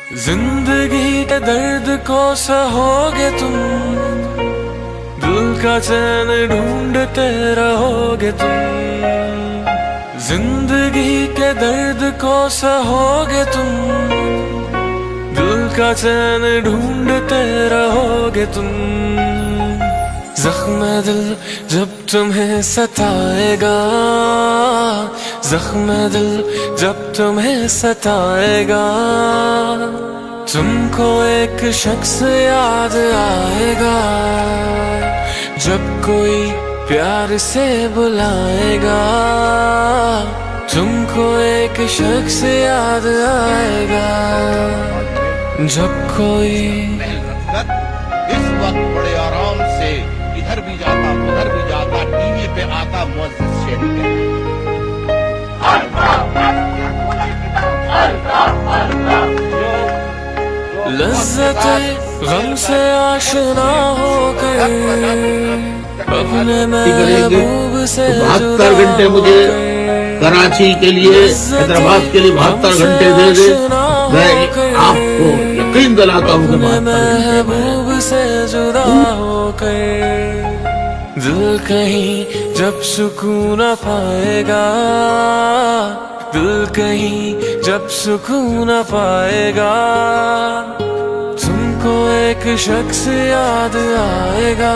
जिंदगी के दर्द को सहोगे तुम, दिल का चैन ढूंढते रहोगे तुम। जिंदगी के दर्द को सहोगे तुम, दिल का चैन ढूंढते रहोगे तुम। जख्म दिल जब तुम्हें सताएगा, जख्म दिल जब तुम्हें सताएगा, तुमको एक शख्स याद आएगा, जब कोई प्यार से बुलाएगा। तुमको एक शख्स याद आएगा, जब कोई। इस वक्त बड़े आराम से इधर भी जाता उधर भी जाता, टीवी पे आता मुअज्जिज़ शेर लज़्ज़ते गम से आशना होकर अपने महबूब से 72 घंटे मुझे कराची के लिए, हैदराबाद के लिए 72 घंटे दे दे, मैं आपको यकीन दिलाता हूँ कि महबूब से जुदा होकर दिल कहीं जब सुकून न पाएगा, दिल कहीं जब सुकून न पाएगा, तुमको एक शख्स याद आएगा।